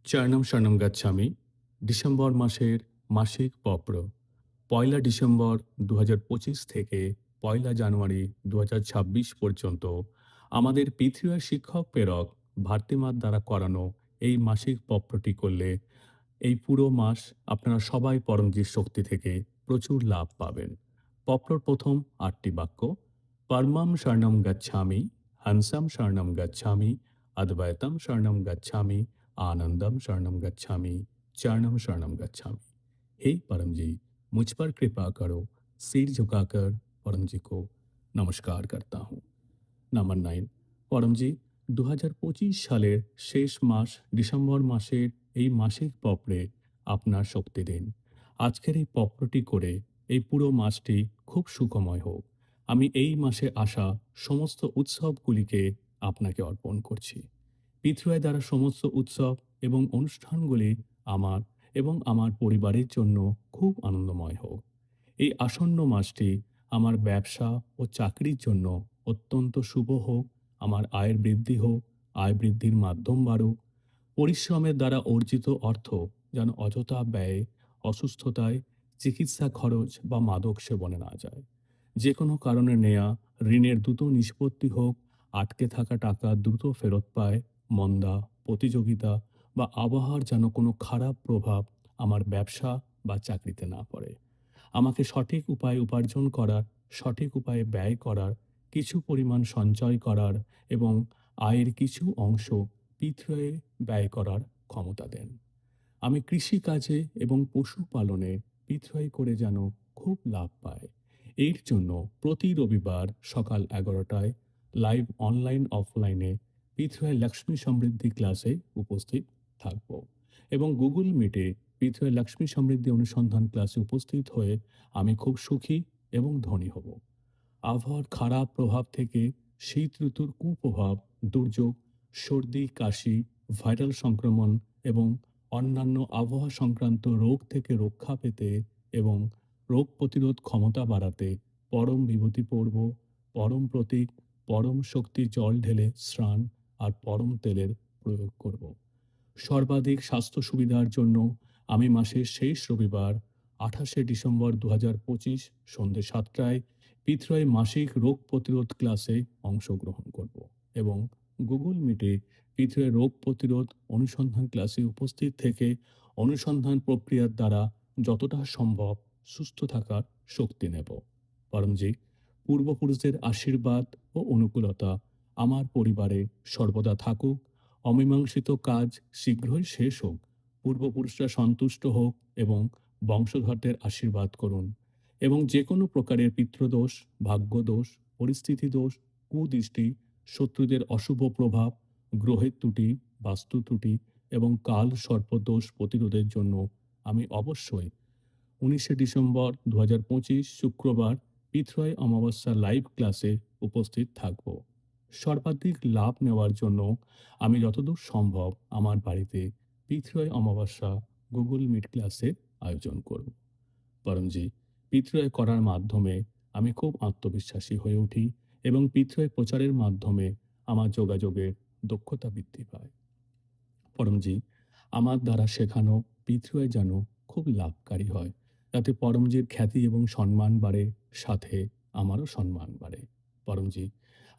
চরণম শরণম গচ্ছামি। December মাসের মাসিক পত্র। পয়লা ডিসেম্বর ২০২৫ থেকে পয়লা জানুয়ারি ২০২৬ পর্যন্ত আমাদের পৃথিবীর শিক্ষক প্রেরক ভারতীমার দ্বারা করানো এই মাসিক পত্রটি করলে এই পুরো মাস আপনারা সবাই পরমজিৎ শক্তি থেকে প্রচুর লাভ পাবেন। পত্রর প্রথম ৮টি বাক্য: পরমম শরণম গচ্ছামি, হংসম শরণম গচ্ছামি, अद्वैतम शरणम गच्छामि, आनंदम शरणम गच्छामि, चरणम शरणम गच्छामि। हे परम जी, मुझ पर कृपा करो। सिर झुकाकर परम जी को नमस्कार करता हूँ। নাম্বার 9। পরমজি, ২০২৫ সালের শেষ মাস ডিসেম্বর মাসের এই মাসিক পত্রে আপনার শক্তি দিন। আজকের এই পত্রটি করে এই পুরো মাসটি খুব সুখময় হোক। আমি এই মাসে আসা সমস্ত উৎসবগুলিকে আপনাকে অর্পণ করছি। পৃথিবীর দ্বারা সমস্ত উৎসব এবং অনুষ্ঠানগুলি আমার এবং আমার পরিবারের জন্য খুব আনন্দময় হোক। এই আসন্ন মাসটি আমার ব্যবসা ও চাকরির জন্য অত্যন্ত শুভ হোক। আমার আয়ের বৃদ্ধি হোক, আয় বৃদ্ধির মাধ্যম বাড়ুক। পরিশ্রমের দ্বারা অর্জিত অর্থ যেন অযথা ব্যয়ে, অসুস্থতায়, চিকিৎসা খরচ বা মাদক সেবনে না যায়। যে কোনো কারণে নেয়া ঋণের দ্রুত নিষ্পত্তি হোক, আটকে থাকা টাকা দ্রুত ফেরত পায়। মন্দা, প্রতিযোগিতা বা আবহাওয়ার যেন কোনো খারাপ প্রভাব আমার ব্যবসা বা চাকরিতে না পড়ে। আমাকে সঠিক উপায়ে উপার্জন করার, সঠিক উপায়ে ব্যয় করার, কিছু পরিমাণ সঞ্চয় করার এবং আয়ের কিছু অংশ পিথ্রয়ে ব্যয় করার ক্ষমতা দেন। আমি কৃষিকাজে এবং পশুপালনে পিথ্রয় করে যেন খুব লাভ পায়। এর জন্য প্রতি রবিবার সকাল ১১টায় লাইভ অনলাইন অফলাইনে পিথ্রয় লক্ষ্মী সমৃদ্ধি ক্লাসে উপস্থিত থাকব এবং গুগল মিটে পৃথিবীর লক্ষ্মী সমৃদ্ধি অনুসন্ধান ক্লাসে উপস্থিত হয়ে আমি খুব সুখী এবং ধনী হব। আবহাওয়ার খারাপ প্রভাব থেকে, শীত ঋতুর কুপ্রভাব, দুর্যোগ, সর্দি, কাশি, ভাইরাল সংক্রমণ এবং অন্যান্য আবহাওয়া সংক্রান্ত রোগ থেকে রক্ষা পেতে এবং রোগ প্রতিরোধ ক্ষমতা বাড়াতে পরম বিভূতি পড়ব, পরম প্রতীক, পরম শক্তি জল ঢেলে স্নান আর পরম তেলের প্রয়োগ করব। সর্বাধিক স্বাস্থ্য সুবিধার জন্য আমি মাসের শেষ রবিবার ২৮শে ডিসেম্বর ২০২৫ সন্ধ্যে ৭টায় পিথ্রয় মাসিক রোগ প্রতিরোধ ক্লাসে অংশগ্রহণ করব এবং গুগল মিটে পিথ্রয় রোগ প্রতিরোধ অনুসন্ধান ক্লাসে উপস্থিত থেকে অনুসন্ধান প্রক্রিয়ার দ্বারা যতটা সম্ভব সুস্থ থাকার শক্তি নেব। পরমজি, পূর্বপুরুষদের আশীর্বাদ ও অনুকূলতা আমার পরিবারে সর্বদা থাকুক। অমীমাংসিত কাজ শীঘ্রই শেষ হোক, পূর্বপুরুষরা সন্তুষ্ট হোক এবং বংশধরদের আশীর্বাদ করুন এবং যে কোনো প্রকারের পিতৃদোষ, ভাগ্যদোষ, পরিস্থিতি দোষ, কুদৃষ্টি, শত্রুদের অশুভ প্রভাব, গ্রহের ত্রুটি, বাস্তু ত্রুটি এবং কাল সর্পদোষ প্রতিরোধের জন্য আমি অবশ্যই ১৯শে ডিসেম্বর ২০২৫ শুক্রবার পিথ্রয় অমাবস্যা লাইভ ক্লাসে উপস্থিত থাকব। সর্বাধিক লাভ নেওয়ার জন্য আমি যতদূর সম্ভব আমার বাড়িতে পিথ্রয় অমাবস্যা গুগল মিট ক্লাসের আয়োজন করব। পরমজি, পিথ্রয় করার মাধ্যমে আমি খুব আত্মবিশ্বাসী হয়ে উঠি এবং পিথ্রয় প্রচারের মাধ্যমে আমার যোগাযোগের দক্ষতা বৃদ্ধি পায়। পরমজি, আমার দ্বারা শেখানো পিথ্রয় যেন খুব লাভকারী হয়, যাতে পরমজির খ্যাতি এবং সম্মান বাড়ে, সাথে আমারও সম্মান বাড়ে। পরমজি,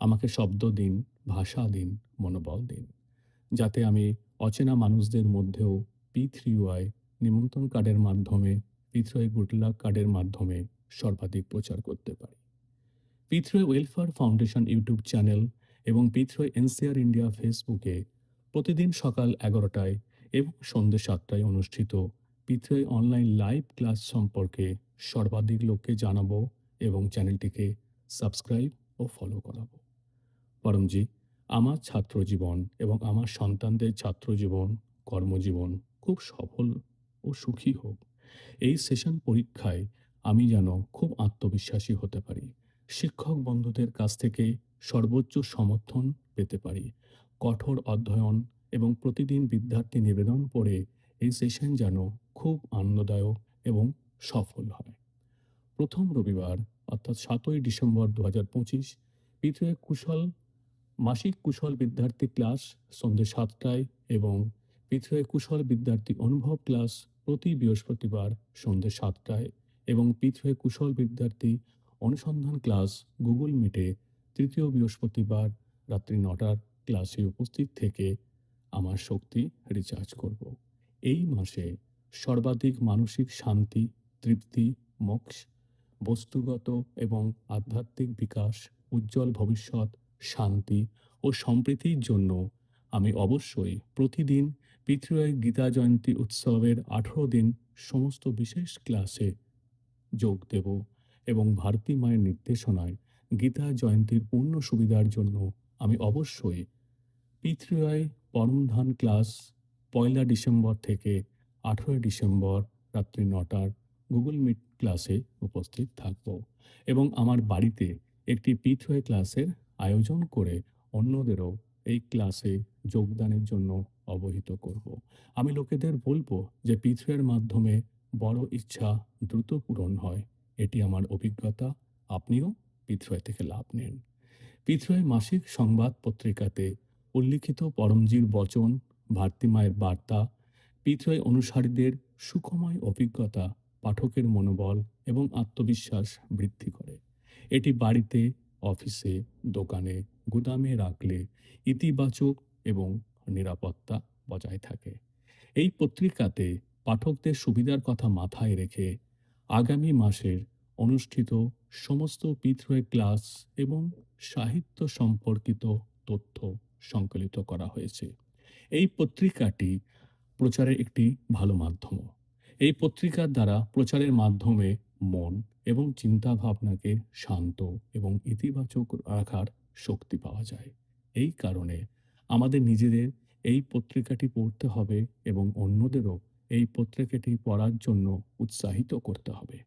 আমাকে শব্দ দিন, ভাষা দিন, মনোবল দিন, যাতে আমি অচেনা মানুষদের মধ্যেও P3Y নিমন্ত্রণ কার্ডের মাধ্যমে, পিথ্রয় গুড লাক কার্ডের মাধ্যমে সর্বাধিক প্রচার করতে পারি। পিথ্রয় ওয়েলফেয়ার ফাউন্ডেশন ইউটিউব চ্যানেল এবং পিথ্রয় এনসিআর ইন্ডিয়া ফেসবুকে প্রতিদিন সকাল ১১টায় এবং সন্ধ্যে ৭টায় অনুষ্ঠিত পিথ্রয় অনলাইন লাইভ ক্লাস সম্পর্কে সর্বাধিক লোককে জানাবো এবং চ্যানেলটিকে সাবস্ক্রাইব ও ফলো করাবো। পরমজি, আমার ছাত্র জীবন এবং আমার সন্তানদের ছাত্র জীবন, কর্মজীবন খুব সফল ও সুখী হোক। এই সেশন পরীক্ষায় আমি যেন খুব আত্মবিশ্বাসী হতে পারি, শিক্ষক বন্ধুদের কাছ থেকে সর্বোচ্চ সমর্থন পেতে পারি, কঠোর অধ্যয়ন এবং প্রতিদিন বিদ্যার্থী নিবেদন পড়ে এই সেশন যেন খুব আনন্দদায়ক এবং সফল হয়। প্রথম রবিবার অর্থাৎ ৭ই ডিসেম্বর ২০২৫ পিথ্রয় কুশল মাসিক কুশল বিদ্যার্থী ক্লাস সন্ধ্যে ৭টায় এবং পিথুয়ে কুশল বিদ্যার্থী অনুভব ক্লাস প্রতি বৃহস্পতিবার সন্ধ্যে ৭টায় এবং পিথুয়ে কুশল বিদ্যার্থী অনুসন্ধান ক্লাস গুগল মিটে তৃতীয় বৃহস্পতিবার রাত্রি ৯টার ক্লাসে উপস্থিত থেকে আমার শক্তি রিচার্জ করব। এই মাসে সর্বাধিক মানসিক শান্তি, তৃপ্তি, মোক্ষ, বস্তুগত এবং আধ্যাত্মিক বিকাশ, উজ্জ্বল ভবিষ্যৎ, শান্তি ও সম্প্রীতির জন্য আমি অবশ্যই প্রতিদিন পিতৃয় গীতা জয়ন্তী উৎসবের ১৮ দিন সমস্ত বিশেষ ক্লাসে যোগ দেব এবং ভারতী মায়ের নির্দেশনায় গীতা জয়ন্তীর পূর্ণ সুবিধার জন্য আমি অবশ্যই পিতৃয় পরমধান ক্লাস ১লা ডিসেম্বর থেকে ১৮ ডিসেম্বর রাত্রি ৯টার গুগল মিট ক্লাসে উপস্থিত থাকব এবং আমার বাড়িতে একটি পিতৃয় ক্লাসের আয়োজন করে অন্যদেরও এই ক্লাসে যোগদানের জন্য অবহিত করব। আমি লোকেদের বলবো যে পিতৃয়ের মাধ্যমে বড় ইচ্ছা দ্রুত পূরণ হয়। এটি আমার অভিজ্ঞতা। আপনিও পিতৃয় থেকে লাভ নিন। পিতৃয় মাসিক সংবাদ পত্রিকাতে উল্লিখিত পরমজির বচন, ভারতী মায়ের বার্তা, পিতৃয় অনুসারীদের সুখময় অভিজ্ঞতা পাঠকের মনোবল এবং আত্মবিশ্বাস বৃদ্ধি করে। এটি বাড়িতে, অফিসে, দোকানে, গুদামে রাখলে ইতিবাচক এবং নিরাপত্তা বজায় থাকে। এই পত্রিকাতে পাঠকদের সুবিধার কথা মাথায় রেখে আগামী মাসের অনুষ্ঠিত সমস্ত পিতৃয় ক্লাস এবং সাহিত্য সম্পর্কিত তথ্য সংকলিত করা হয়েছে। এই পত্রিকাটি প্রচারের একটি ভালো মাধ্যম। এই পত্রিকার দ্বারা প্রচারের মাধ্যমে মন এবং চিন্তা ভাবনাকে শান্ত এবং ইতিবাচক রাখার শক্তি পাওয়া যায়। এই কারণে আমাদের নিজেদের এই পত্রিকাটি পড়তে হবে এবং অন্যদেরও এই পত্রিকাটি পড়ার জন্য উৎসাহিত করতে হবে।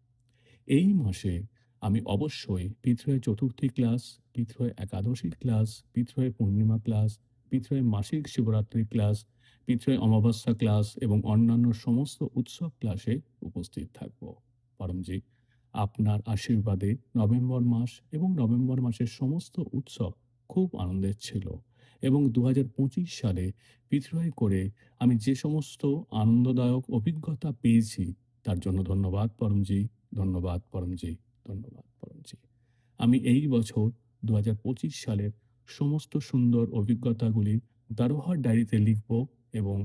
এই মাসে আমি অবশ্যই পিতৃয় চতুর্থী ক্লাস, পিতৃয় একাদশী ক্লাস, পিতৃয় পূর্ণিমা ক্লাস, পিতৃয় মাসিক শিবরাত্রি ক্লাস, পিতৃয় অমাবস্যা ক্লাস এবং অন্যান্য সমস্ত উৎসব ক্লাসে উপস্থিত থাকব। পরমজি, আপনার আশীর্বাদে নভেম্বর মাস এবং নভেম্বর মাসের সমস্ত উৎসব খুব আনন্দের ছিল এবং ২০২৫ সালে পিতৃয় করে আমি যে সমস্ত আনন্দদায়ক অভিজ্ঞতা পেয়েছি তার জন্য ধন্যবাদ পরমজি, ধন্যবাদ পরমজি, ধন্যবাদ পরমজি। আমি এই বছর ২০২৫ সালের সমস্ত সুন্দর অভিজ্ঞতাগুলি দারোহার ডায়েরিতে লিখব এবং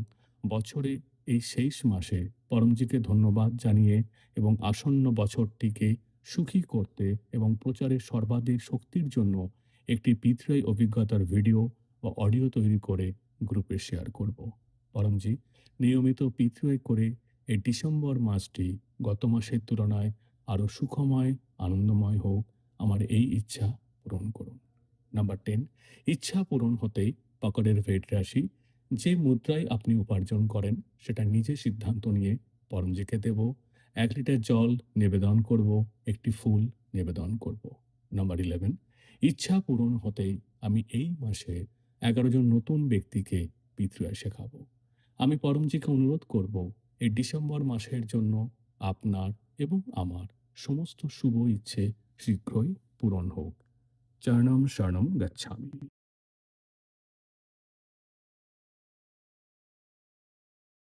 বছরে এই শেষ মাসে পরমজিকে ধন্যবাদ জানিয়ে এবং আসন্ন বছরটিকে সুখী করতে এবং প্রচারের সর্বাধিক শক্তির জন্য একটি পিতৃয় অভিজ্ঞতার ভিডিও বা অডিও তৈরি করে গ্রুপে শেয়ার করব। পরমজি, নিয়মিত পিতৃয় করে এই ডিসেম্বর মাসটি গত মাসের তুলনায় আরও সুখময়, আনন্দময় হোক, আমার এই ইচ্ছা পূরণ করুন। নাম্বার 10, ইচ্ছা পূরণ হতেই পকেটের ভেট রাশি যে মুদ্রায় আপনি উপার্জন করেন সেটা নিজে সিদ্ধান্ত নিয়ে পরমজিকে দেব। ১ লিটার জল নিবেদন করব, একটি ফুল নিবেদন করব। নাম্বার 11, ইচ্ছা পূরণ হতেই আমি এই মাসে ১১ জন নতুন ব্যক্তিকে পিতৃয়া শেখাবো। আমি পরমজিকে অনুরোধ করব এই ডিসেম্বর মাসের জন্য আপনার এবং আমার সমস্ত শুভ ইচ্ছে শীঘ্রই পূরণ হোক। চরণম শরণম গচ্ছামি।